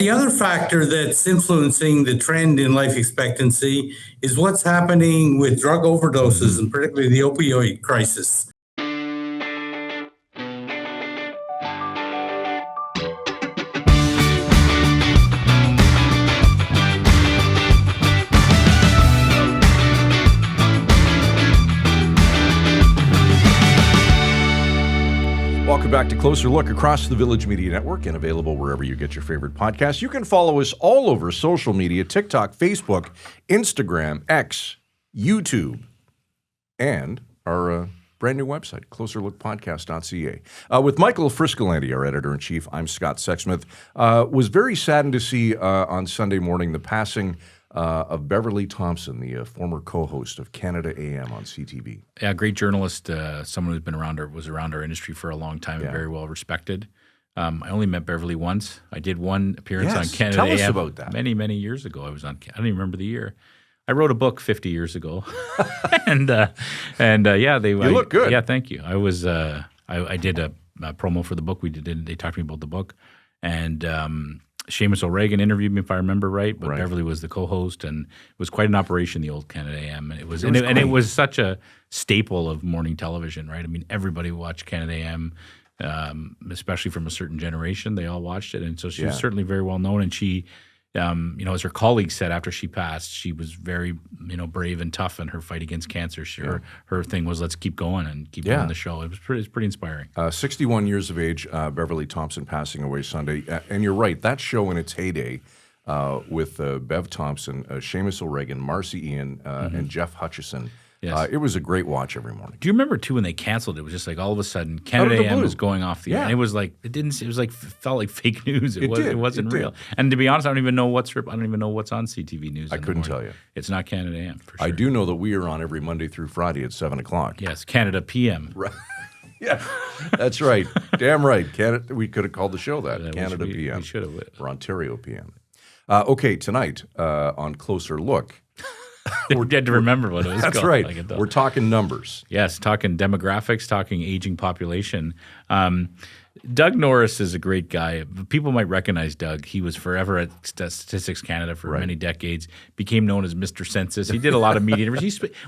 The other factor that's influencing the trend in life expectancy is what's happening with drug overdoses and particularly the opioid crisis. Welcome back to Closer Look across the Village Media Network and available wherever you get your favorite podcasts. You can follow us all over social media, TikTok, Facebook, Instagram, X, YouTube, and our brand new website, closerlookpodcast.ca. With Michael Friscolanti, our editor-in-chief, I'm Scott Sexsmith. Was very saddened to see on Sunday morning the passing of Beverly Thompson, the former co-host of Canada AM on CTV. Yeah, great journalist, someone who's been was around our industry for a long time and very well respected. I only met Beverly once. I did one appearance on Canada AM. Tell us about that. Many, many years ago. I don't even remember the year. I wrote a book 50 years ago, and yeah, you look good. Yeah, thank you. I was I did a promo for the book. They talked to me about the book, and Seamus O'Regan interviewed me, if I remember right, but Beverly was the co-host, and it was quite an operation, the old Canada AM. And it was such a staple of morning television, right? I mean, everybody watched Canada AM, especially from a certain generation. They all watched it, and so she was certainly very well known. And she, as her colleagues said after she passed, she was very, brave and tough in her fight against cancer. Her thing was, let's keep going and keep doing the show. It was pretty inspiring. 61 years of age, Beverly Thompson passing away Sunday. And you're right, that show in its heyday with Bev Thompson, Seamus O'Regan, Marcy Ian, and Jeff Hutchison. Yes. It was a great watch every morning. Do you remember too when they canceled it? It was just like all of a sudden Canada AM was going off the air. And it was like felt like fake news. It wasn't real. And to be honest, I don't even know what's on CTV News. I couldn't tell you. It's not Canada AM for sure. I do know that we are on every Monday through Friday at 7:00. Yes, Canada PM. Right. Yeah, that's right. Damn right. Canada. We could have called the show that. Canada PM. We should have. Or Ontario PM. Okay, tonight on Closer Look. We had to remember what it was called. That's right. We're talking numbers. Yes, talking demographics, talking aging population. Doug Norris is a great guy. People might recognize Doug. He was forever at Statistics Canada for many decades, became known as Mr. Census. He did a lot of media.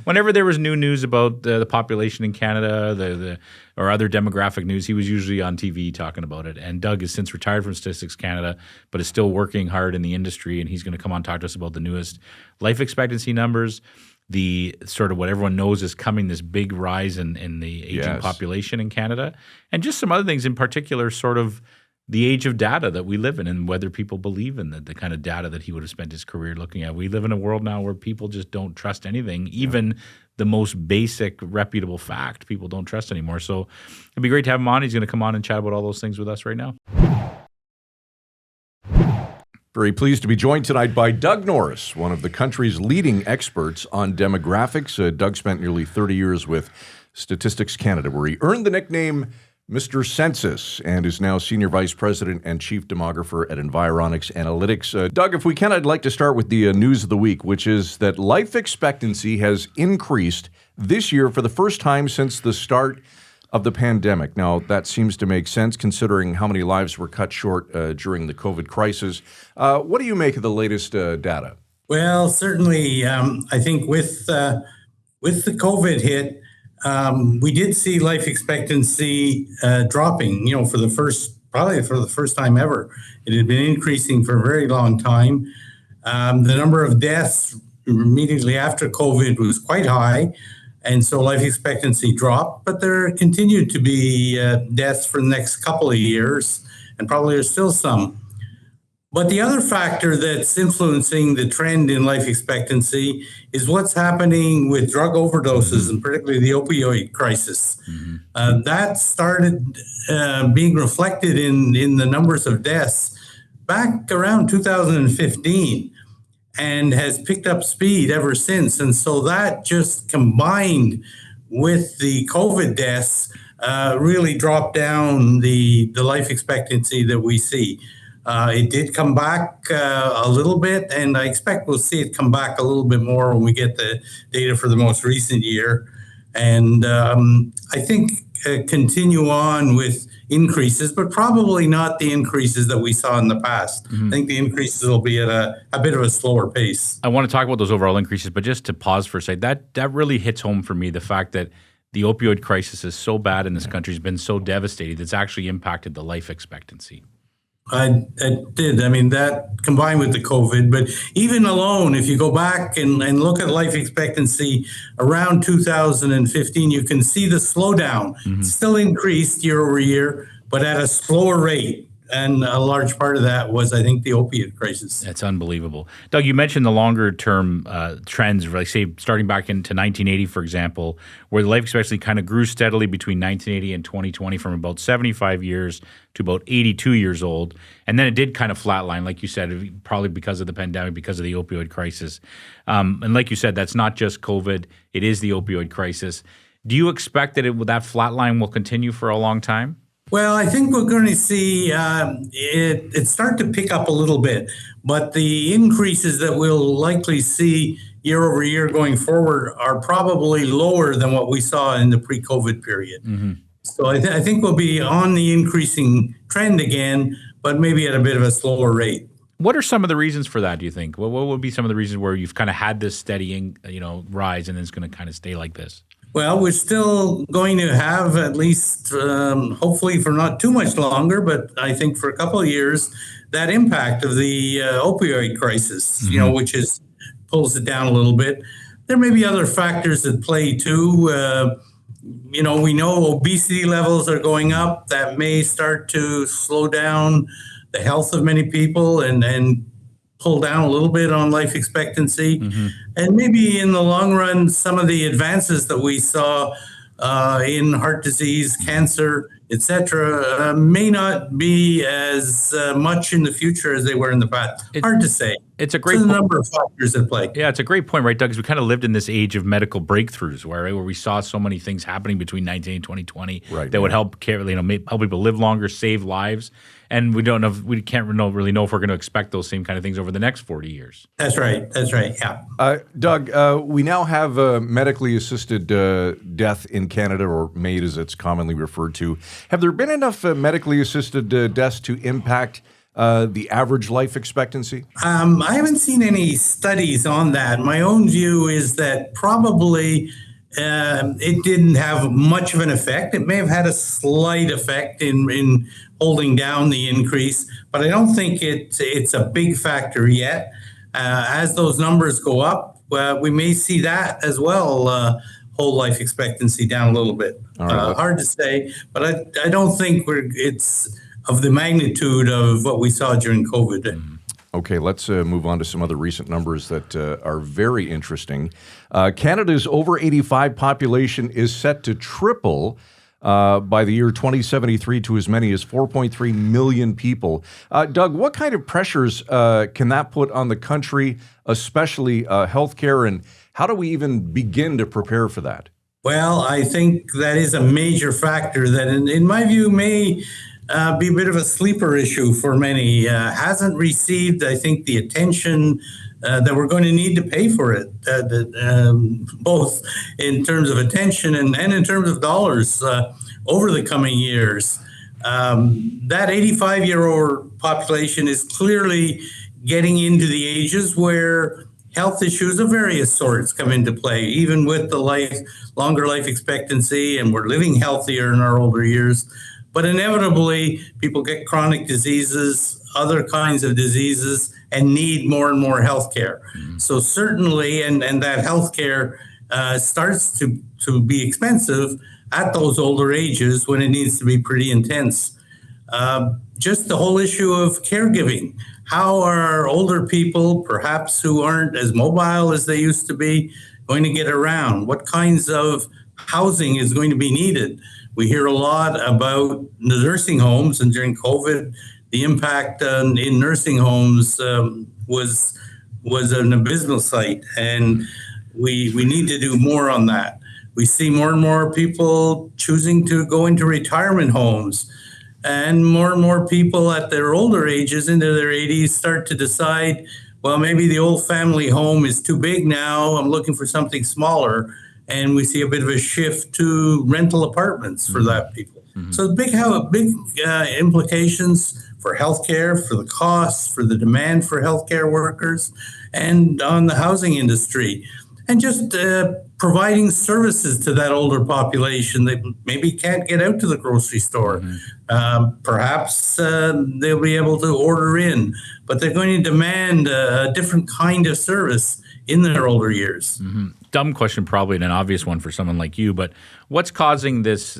Whenever there was new news about the population in Canada or other demographic news, he was usually on TV talking about it. And Doug has since retired from Statistics Canada, but is still working hard in the industry, and he's going to come on and talk to us about the newest life expectancy numbers, the sort of what everyone knows is coming, this big rise in the aging population in Canada, and just some other things, in particular sort of the age of data that we live in and whether people believe in the kind of data that he would have spent his career looking at. We live in a world now where people just don't trust anything, even the most basic, reputable fact people don't trust anymore. So it'd be great to have him on. He's going to come on and chat about all those things with us right now. Very pleased to be joined tonight by Doug Norris, one of the country's leading experts on demographics. Doug spent nearly 30 years with Statistics Canada, where he earned the nickname Mr. Census and is now Senior Vice President and Chief Demographer at Environics Analytics. Doug, if we can, I'd like to start with the news of the week, which is that life expectancy has increased this year for the first time since the start of the pandemic. Now, that seems to make sense considering how many lives were cut short during the COVID crisis. What do you make of the latest data? Well, certainly, I think with the COVID hit, we did see life expectancy dropping. Probably for the first time ever. It had been increasing for a very long time. The number of deaths immediately after COVID was quite high. And so life expectancy dropped, but there continued to be deaths for the next couple of years, and probably there's still some. But the other factor that's influencing the trend in life expectancy is what's happening with drug overdoses and particularly the opioid crisis. That started being reflected in the numbers of deaths back around 2015. And has picked up speed ever since. And so that just combined with the COVID deaths really dropped down the life expectancy that we see. It did come back a little bit, and I expect we'll see it come back a little bit more when we get the data for the most recent year. And I think continue on with increases, but probably not the increases that we saw in the past. I think the increases will be at a bit of a slower pace. I want to talk about those overall increases, but just to pause for a second, that really hits home for me, the fact that the opioid crisis is so bad in this country, has been so devastating, that's actually impacted the life expectancy. I did. I mean, that combined with the COVID, but even alone, if you go back and look at life expectancy around 2015, you can see the slowdown. Still increased year over year, but at a slower rate. And a large part of that was, I think, the opiate crisis. That's unbelievable. Doug, you mentioned the longer term trends, like say starting back into 1980, for example, where the life expectancy kind of grew steadily between 1980 and 2020 from about 75 years to about 82 years old. And then it did kind of flatline, like you said, probably because of the pandemic, because of the opioid crisis. And like you said, that's not just COVID, it is the opioid crisis. Do you expect that that flatline will continue for a long time? Well, I think we're going to see it start to pick up a little bit, but the increases that we'll likely see year over year going forward are probably lower than what we saw in the pre-COVID period. So I think we'll be on the increasing trend again, but maybe at a bit of a slower rate. What are some of the reasons for that, do you think? What would be some of the reasons where you've kind of had this steadying, rise, and then it's going to kind of stay like this? Well, we're still going to have, at least hopefully for not too much longer, but I think for a couple of years, that impact of the opioid crisis, which pulls it down a little bit. There may be other factors at play too. We know obesity levels are going up. That may start to slow down the health of many people and pull down a little bit on life expectancy. And maybe in the long run, some of the advances that we saw in heart disease, cancer, etc., may not be as much in the future as they were in the past. Hard to say. It's a great number of factors at play. Yeah, it's a great point, right, Doug? Because we kind of lived in this age of medical breakthroughs, where we saw so many things happening between 19 and 2020 that would help help people live longer, save lives. And we can't really know if we're going to expect those same kind of things over the next 40 years. That's right. Yeah. Doug, we now have medically assisted death in Canada, or MAID as it's commonly referred to. Have there been enough medically assisted deaths to impact the average life expectancy? I haven't seen any studies on that. My own view is that probably it didn't have much of an effect. It may have had a slight effect in holding down the increase, but I don't think it's a big factor yet. As those numbers go up, we may see that as well, hold life expectancy down a little bit. Hard to say, but I don't think it's of the magnitude of what we saw during COVID. Okay, let's move on to some other recent numbers that are very interesting. Canada's over 85 population is set to triple by the year 2073 to as many as 4.3 million people. Doug, what kind of pressures can that put on the country, especially healthcare, and how do we even begin to prepare for that? Well, I think that is a major factor that, in my view, may be a bit of a sleeper issue for many. Hasn't received, I think, the attention that we're going to need to pay for it, both in terms of attention and in terms of dollars over the coming years. That 85-year-old population is clearly getting into the ages where health issues of various sorts come into play, even with the longer life expectancy, and we're living healthier in our older years. But inevitably, people get chronic diseases, other kinds of diseases, and need more and more health care. So certainly, and that health care starts to be expensive at those older ages when it needs to be pretty intense. Just the whole issue of caregiving. How are older people, perhaps who aren't as mobile as they used to be, going to get around? What kinds of housing is going to be needed? We hear a lot about the nursing homes, and during COVID, the impact in nursing homes was an abysmal sight, and we need to do more on that. We see more and more people choosing to go into retirement homes, and more people at their older ages, into their 80s, start to decide, well, maybe the old family home is too big now, I'm looking for something smaller. And we see a bit of a shift to rental apartments for that people. So big implications for healthcare, for the costs, for the demand for healthcare workers, and on the housing industry, and just providing services to that older population that maybe can't get out to the grocery store. Perhaps they'll be able to order in, but they're going to demand a different kind of service in their older years. Dumb question, probably, and an obvious one for someone like you, but what's causing this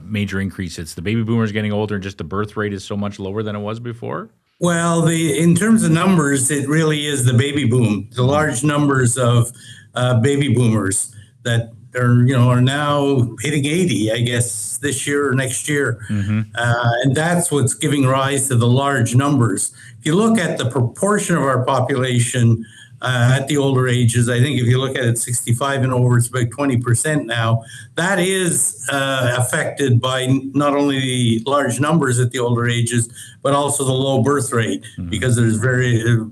major increase? It's the baby boomers getting older and just the birth rate is so much lower than it was before? Well, in terms of numbers, it really is the baby boom, the large numbers of baby boomers that are now hitting 80, I guess, this year or next year. And that's what's giving rise to the large numbers. If you look at the proportion of our population at the older ages, I think if you look at it 65 and over, it's about 20% now. That is affected by not only the large numbers at the older ages, but also the low birth rate, because there's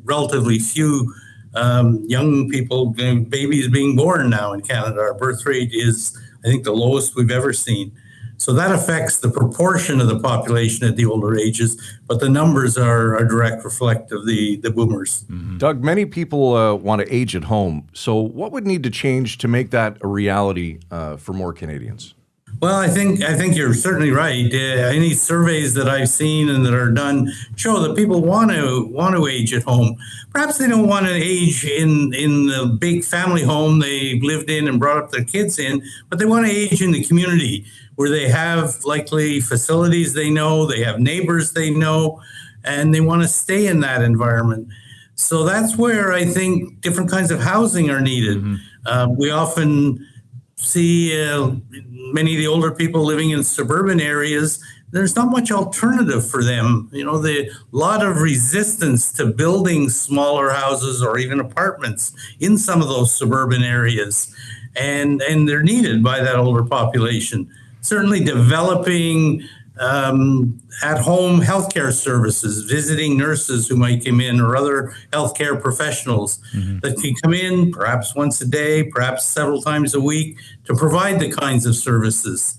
relatively few young people, babies being born now in Canada. Our birth rate is, I think, the lowest we've ever seen. So that affects the proportion of the population at the older ages, but the numbers are a direct reflection of the boomers. Doug, many people want to age at home. So what would need to change to make that a reality for more Canadians? Well, I think you're certainly right. Any surveys that I've seen and that are done show that people want to age at home. Perhaps they don't want to age in the big family home they lived in and brought up their kids in, but they want to age in the community where they have likely facilities they know, they have neighbors they know, and they want to stay in that environment. So that's where I think different kinds of housing are needed. We often see many of the older people living in suburban areas. There's not much alternative for them. The lot of resistance to building smaller houses or even apartments in some of those suburban areas, and they're needed by that older population. Certainly developing at-home healthcare services, visiting nurses who might come in, or other healthcare professionals that can come in perhaps once a day, perhaps several times a week, to provide the kinds of services.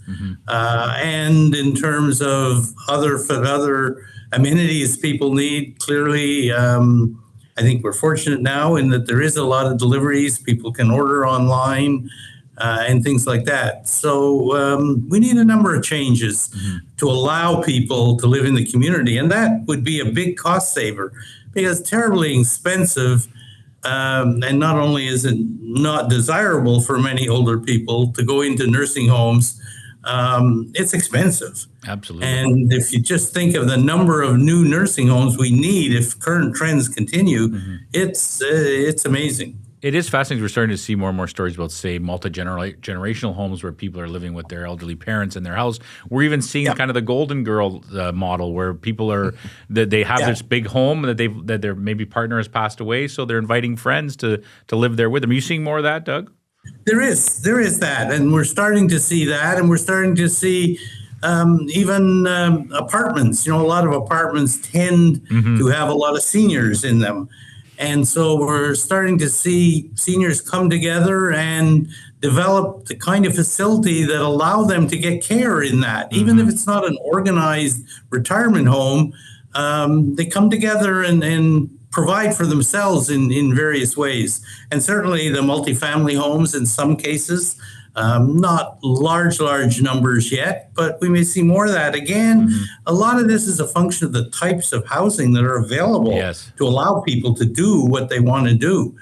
And in terms of other amenities people need, clearly, I think we're fortunate now in that there is a lot of deliveries. People can order online. And things like that. So we need a number of changes to allow people to live in the community. And that would be a big cost saver, because it's terribly expensive. And not only is it not desirable for many older people to go into nursing homes, it's expensive. Absolutely. And if you just think of the number of new nursing homes we need, if current trends continue, it's amazing. It is fascinating. We're starting to see more and more stories about, say, multi-generational homes where people are living with their elderly parents in their house. We're even seeing kind of the Golden Girl model, where people are that they have this big home that their maybe partner has passed away, so they're inviting friends to live there with them. Are you seeing more of that, Doug? There is that, and we're starting to see that, and we're starting to see even apartments. A lot of apartments tend to have a lot of seniors in them. And so we're starting to see seniors come together and develop the kind of facility that allow them to get care in that. Even if it's not an organized retirement home, they come together and provide for themselves in various ways. And certainly the multifamily homes in some cases, not large numbers yet, but we may see more of that. Again, a lot of this is a function of the types of housing that are available to allow people to do what they want to do.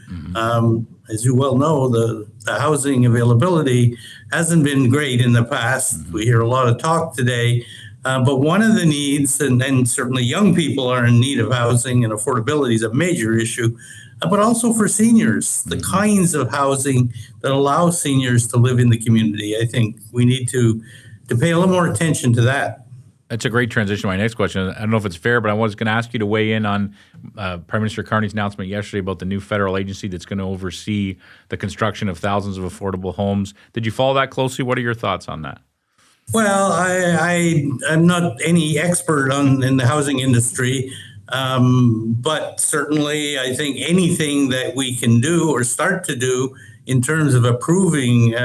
As you well know, the housing availability hasn't been great in the past. We hear a lot of talk today, but one of the needs, and certainly young people are in need of housing, and affordability is a major issue, but also for seniors, the kinds of housing that allow seniors to live in the community. I think we need to pay a little more attention to that. That's a great transition to my next question. I don't know if it's fair, but I was going to ask you to weigh in on Prime Minister Carney's announcement yesterday about the new federal agency that's going to oversee the construction of thousands of affordable homes. Did you follow that closely? What are your thoughts on that? Well, I'm not any expert in the housing industry. But certainly, I think anything that we can do or start to do in terms of approving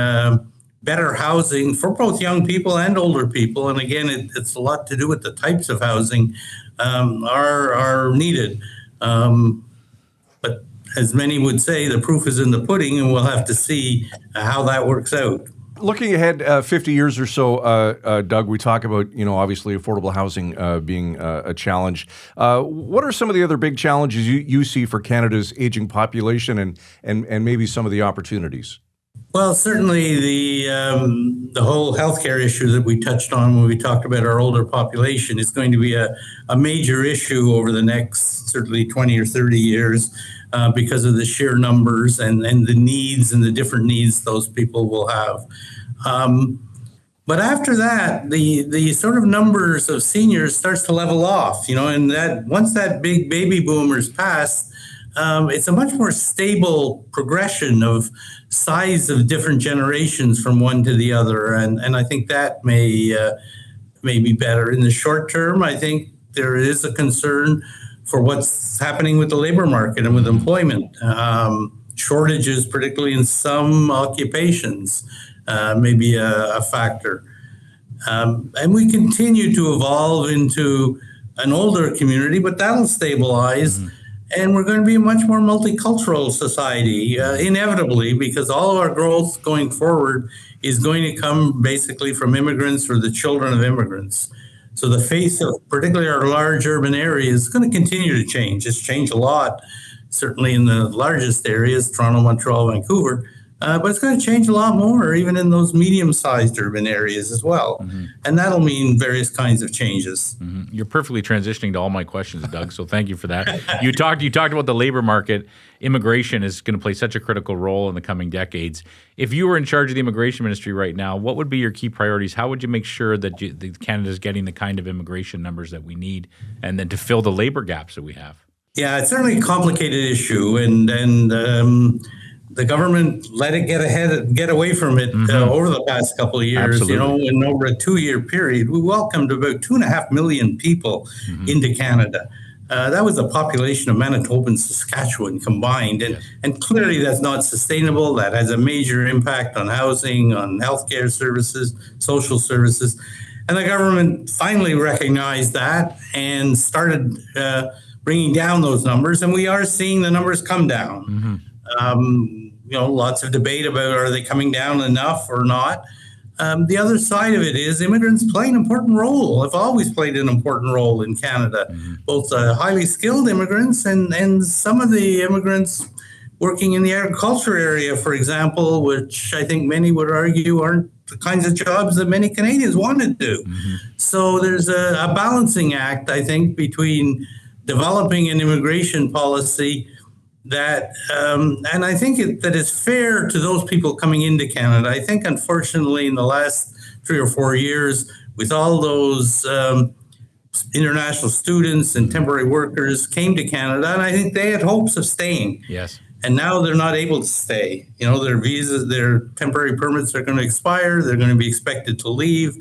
better housing for both young people and older people. And again, it's a lot to do with the types of housing are needed. But as many would say, the proof is in the pudding, and we'll have to see how that works out. Looking ahead 50 years or so, Doug, we talk about, obviously affordable housing being a challenge. What are some of the other big challenges you see for Canada's aging population and maybe some of the opportunities? Well, certainly the whole healthcare issue that we touched on when we talked about our older population is going to be a major issue over the next certainly 20 or 30 years because of the sheer numbers and the needs and the different needs those people will have. But after that, the sort of numbers of seniors starts to level off, and that once that big baby boomers pass, it's a much more stable progression of size of different generations from one to the other. And I think that may be better. In the short term, I think there is a concern for what's happening with the labor market and with employment. Shortages, particularly in some occupations, may be a factor. And we continue to evolve into an older community, but that'll stabilize. And we're going to be a much more multicultural society, inevitably, because all of our growth going forward is going to come basically from immigrants or the children of immigrants. So the face of particularly our large urban areas is going to continue to change. It's changed a lot, certainly in the largest areas, Toronto, Montreal, Vancouver. But it's going to change a lot more, even in those medium-sized urban areas as well. And that'll mean various kinds of changes. You're perfectly transitioning to all my questions, Doug, so thank you for that. You talked about the labor market. Immigration is going to play such a critical role in the coming decades. If you were in charge of the immigration ministry right now, what would be your key priorities? How would you make sure that Canada is getting the kind of immigration numbers that we need and then to fill the labor gaps that we have? Yeah, it's certainly a complicated issue, and the government let it get away from it over the past couple of years. Absolutely. In over a 2-year period, we welcomed about 2.5 million people into Canada. That was the population of Manitoba and Saskatchewan combined, and clearly that's not sustainable. That has a major impact on housing, on healthcare services, social services, and the government finally recognized that and started bringing down those numbers, and we are seeing the numbers come down. Lots of debate about are they coming down enough or not. The other side of it is immigrants play an important role, have always played an important role in Canada, both highly skilled immigrants and some of the immigrants working in the agriculture area, for example, which I think many would argue aren't the kinds of jobs that many Canadians want to do. So there's a balancing act, I think, between developing an immigration policy that, and I think that is fair to those people coming into Canada. I think, unfortunately, in the last 3 or 4 years, with all those international students and temporary workers came to Canada, and I think they had hopes of staying. Yes. And now they're not able to stay. Their visas, their temporary permits are going to expire. They're going to be expected to leave.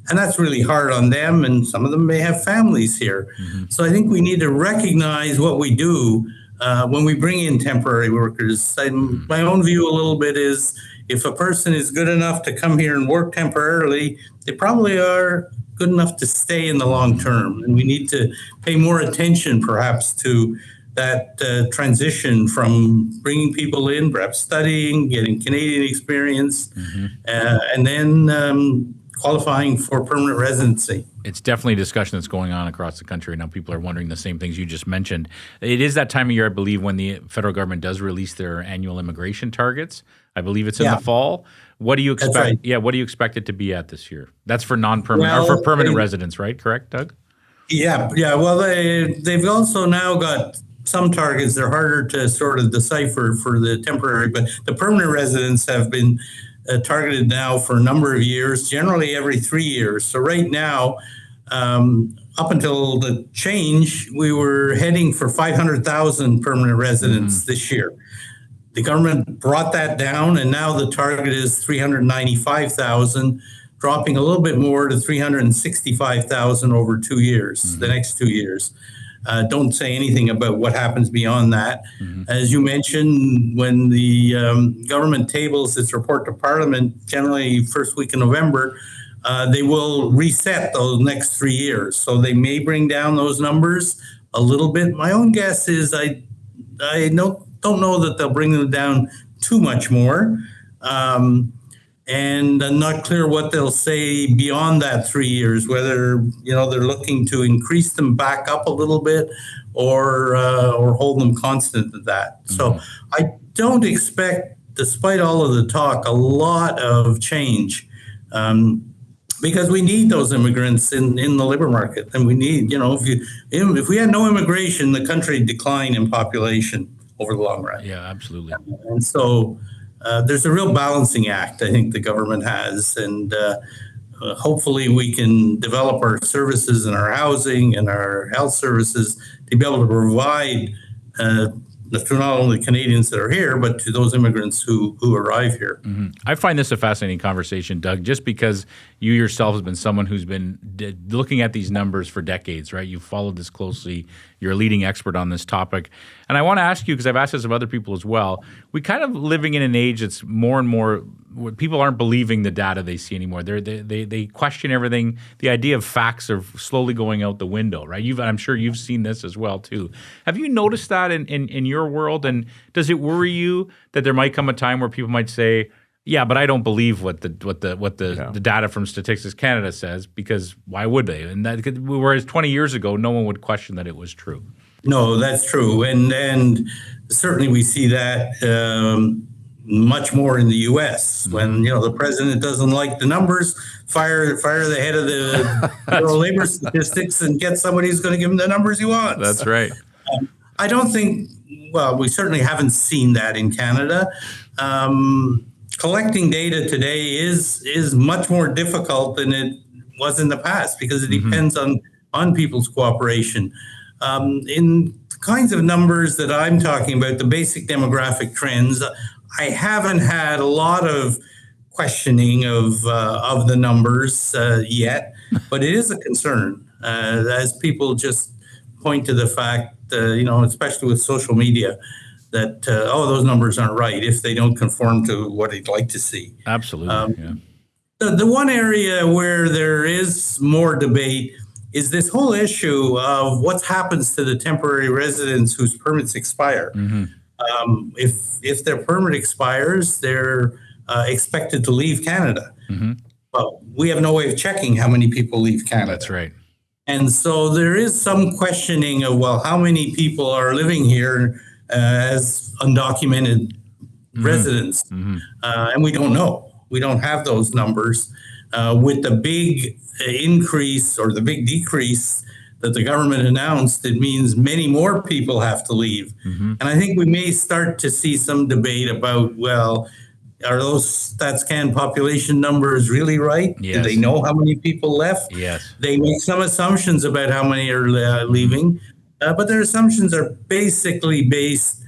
And that's really hard on them. And some of them may have families here. So I think we need to recognize what we do when we bring in temporary workers. My own view a little bit is if a person is good enough to come here and work temporarily, they probably are good enough to stay in the long term. And we need to pay more attention perhaps to that transition from bringing people in, perhaps studying, getting Canadian experience, and then qualifying for permanent residency. It's definitely a discussion that's going on across the country. Now people are wondering the same things you just mentioned. It is that time of year, I believe, when the federal government does release their annual immigration targets. I believe it's in the fall. What do you expect? That's right. Yeah, what do you expect it to be at this year? That's for non-permanent or for permanent residents, right? Correct, Doug? Yeah. Well, they've also now got some targets. They're harder to sort of decipher for the temporary, but the permanent residents have been targeted now for a number of years, generally every 3 years. So right now, up until the change, we were heading for 500,000 permanent residents this year. The government brought that down, and now the target is 395,000, dropping a little bit more to 365,000 over 2 years, the next 2 years. don't say anything about what happens beyond that. As you mentioned, when the government tables its report to Parliament, generally first week in November, they will reset those next 3 years. So they may bring down those numbers a little bit. My own guess is I don't know that they'll bring them down too much more. And I'm not clear what they'll say beyond that 3 years, whether they're looking to increase them back up a little bit or hold them constant at that. So I don't expect, despite all of the talk, a lot of change, because we need those immigrants in the labor market, and we need, if we had no immigration, the country would decline in population over the long run. Yeah, absolutely. And so there's a real balancing act I think the government has, and hopefully we can develop our services and our housing and our health services to be able to provide to not only Canadians that are here, but to those immigrants who arrive here. I find this a fascinating conversation, Doug, just because you yourself has been someone who's been looking at these numbers for decades, right? You've followed this closely. You're a leading expert on this topic. And I want to ask you, because I've asked this of other people as well, we kind of living in an age that's more and more, people aren't believing the data they see anymore. They question everything. The idea of facts are slowly going out the window, right? I'm sure you've seen this as well too. Have you noticed that in your world? And does it worry you that there might come a time where people might say, yeah, but I don't believe what the data from Statistics Canada says, because why would they? And whereas 20 years ago, no one would question that it was true. No, that's true, and certainly we see that much more in the U.S. when the president doesn't like the numbers, fire the head of the Bureau of Labor Statistics and get somebody who's going to give him the numbers he wants. That's right. I don't think. Well, we certainly haven't seen that in Canada. Collecting data today is much more difficult than it was in the past because it depends on people's cooperation. In the kinds of numbers that I'm talking about, the basic demographic trends, I haven't had a lot of questioning of the numbers yet, but it is a concern as people just point to the fact, especially with social media, that, those numbers aren't right if they don't conform to what they'd like to see. Absolutely, The one area where there is more debate is this whole issue of what happens to the temporary residents whose permits expire. If their permit expires, they're expected to leave Canada. But we have no way of checking how many people leave Canada. That's right. And so there is some questioning of, how many people are living here as undocumented residents? And we don't know. We don't have those numbers. With the big increase or the big decrease that the government announced, it means many more people have to leave. And I think we may start to see some debate about, are those StatsCan population numbers really right? Yes. Do they know how many people left? Yes. They make some assumptions about how many are leaving, but their assumptions are basically based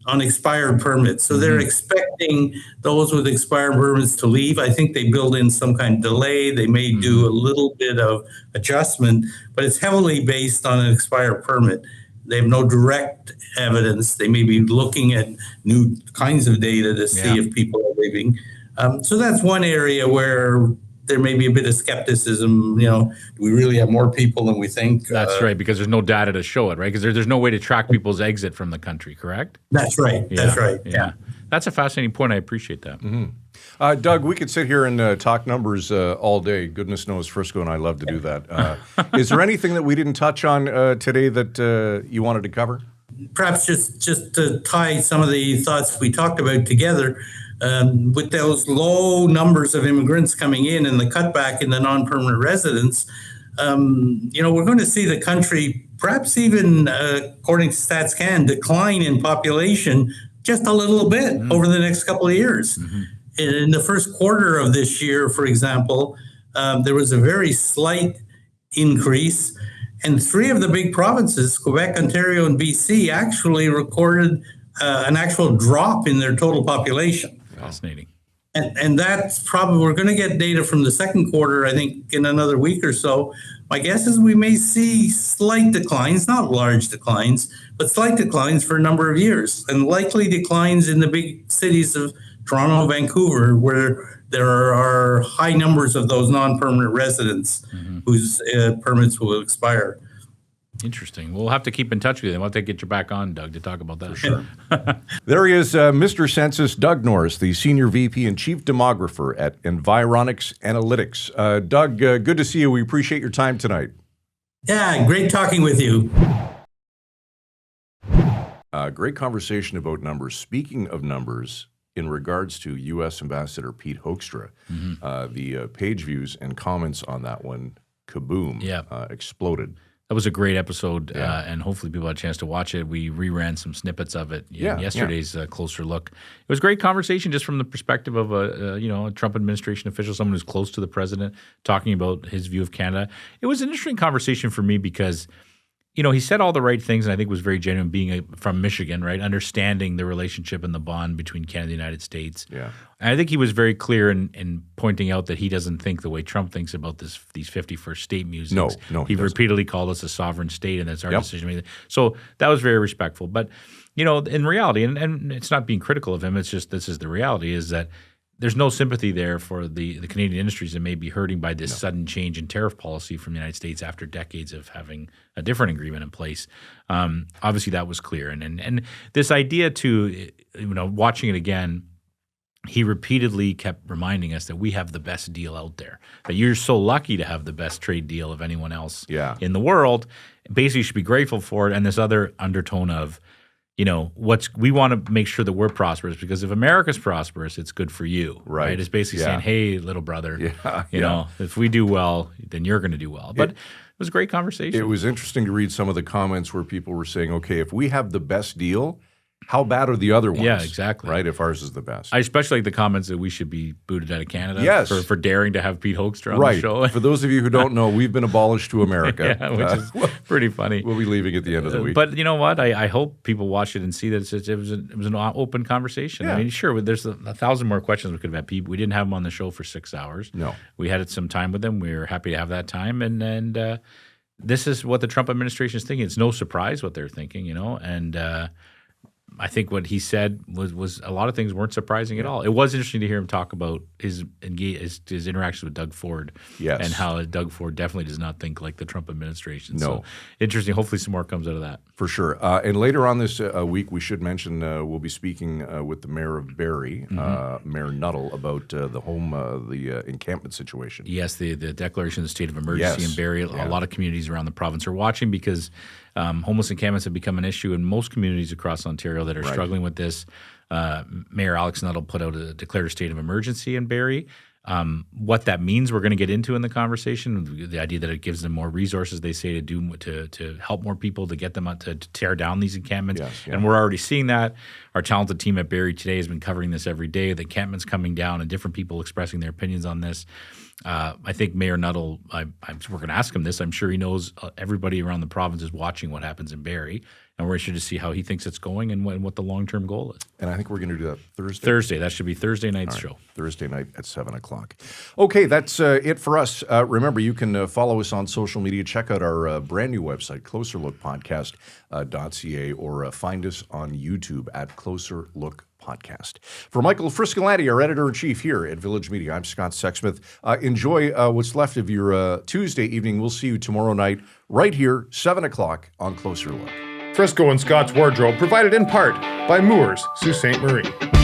on expired permits. So they're expecting those with expired permits to leave. I think they build in some kind of delay. They may do a little bit of adjustment, but it's heavily based on an expired permit. They have no direct evidence. They may be looking at new kinds of data to see if people are leaving. So that's one area where there may be a bit of skepticism. Do we really have more people than we think? That's right, because there's no data to show it, right? Because there's no way to track people's exit from the country, correct? That's right. That's right. Yeah. That's a fascinating point. I appreciate that. Doug, we could sit here and talk numbers all day. Goodness knows Frisco and I love to do that. Is there anything that we didn't touch on today that you wanted to cover? Perhaps just to tie some of the thoughts we talked about together, with those low numbers of immigrants coming in and the cutback in the non-permanent residents, we're going to see the country, perhaps even according to StatsCan, decline in population just a little bit over the next couple of years. In the first quarter of this year, for example, there was a very slight increase, and three of the big provinces, Quebec, Ontario, and BC, actually recorded an actual drop in their total population. Fascinating. And that's probably, we're going to get data from the second quarter, I think, in another week or so. My guess is we may see slight declines, not large declines, but slight declines for a number of years, and likely declines in the big cities of Toronto and Vancouver, where there are high numbers of those non-permanent residents whose permits will expire. Interesting. We'll have to keep in touch with you. We'll have to get you back on, Doug, to talk about that. For sure. There he is, Mr. Census, Doug Norris, the Senior VP and Chief Demographer at Environics Analytics. Doug, good to see you. We appreciate your time tonight. Yeah, great talking with you. Great conversation about numbers. Speaking of numbers, in regards to U.S. Ambassador Pete Hoekstra, the page views and comments on that one, kaboom, exploded. That was a great episode, and hopefully people had a chance to watch it. We reran some snippets of it in yesterday's Closer Look. It was a great conversation just from the perspective of a Trump administration official, someone who's close to the president, talking about his view of Canada. It was an interesting conversation for me because he said all the right things, and I think was very genuine, being from Michigan, right? Understanding the relationship and the bond between Canada and the United States. Yeah. And I think he was very clear in pointing out that he doesn't think the way Trump thinks about these 51st state musings. No, he repeatedly called us a sovereign state, and that's our decision. So that was very respectful. But, in reality, and it's not being critical of him, it's just this is the reality, is that there's no sympathy there for the Canadian industries that may be hurting by this sudden change in tariff policy from the United States after decades of having a different agreement in place. Obviously, that was clear. And this idea to, watching it again, he repeatedly kept reminding us that we have the best deal out there, that you're so lucky to have the best trade deal of anyone else in the world. Basically, you should be grateful for it. And this other undertone of, we want to make sure that we're prosperous, because if America's prosperous, it's good for you, right? It's basically saying, hey, little brother, if we do well, then you're going to do well. But it was a great conversation. It was interesting to read some of the comments where people were saying, okay, if we have the best deal, how bad are the other ones? Yeah, exactly. Right, if ours is the best. I especially like the comments that we should be booted out of Canada for daring to have Pete Hoekstra on the show. For those of you who don't know, we've been abolished to America. Which is pretty funny. We'll be leaving at the end of the week. But you know what? I hope people watch it and see that it was an open conversation. I mean, sure, there's 1,000 more questions we could have had. Pete. We didn't have him on the show for 6 hours. No. We had some time with him. We were happy to have that time. And this is what the Trump administration is thinking. It's no surprise what they're thinking, and I think what he said was a lot of things weren't surprising at all. It was interesting to hear him talk about his interactions with Doug Ford and how Doug Ford definitely does not think like the Trump administration. No. So interesting. Hopefully some more comes out of that. For sure. And later on this week, we should mention we'll be speaking with the mayor of Barrie, Mayor Nuttall, about the encampment situation. Yes, the declaration of the state of emergency in Barrie. A lot of communities around the province are watching because homeless encampments have become an issue in most communities across Ontario that are struggling with this. Mayor Alex Nuttall put out declared a state of emergency in Barrie. What that means, we're going to get into in the conversation. The idea that it gives them more resources, they say, to help more people, to get them to tear down these encampments. And we're already seeing that. Our talented team at Barrie today has been covering this every day. The encampments coming down and different people expressing their opinions on this. I think Mayor Nuttall, we're going to ask him this. I'm sure he knows everybody around the province is watching what happens in Barrie, and we're interested to see how he thinks it's going and what the long-term goal is. And I think we're going to do that Thursday. Thursday. That should be Thursday night's show. Thursday night at 7 o'clock. Okay, that's it for us. Remember, you can follow us on social media. Check out our brand new website, closerlookpodcast.ca, or find us on YouTube at Closer Look Podcast. For Michael Friscolanti, our editor-in-chief here at Village Media, I'm Scott Sexsmith. Enjoy what's left of your Tuesday evening. We'll see you tomorrow night right here, 7 o'clock on Closer Look. Frisco and Scott's Wardrobe provided in part by Moores, Sault Ste. Marie.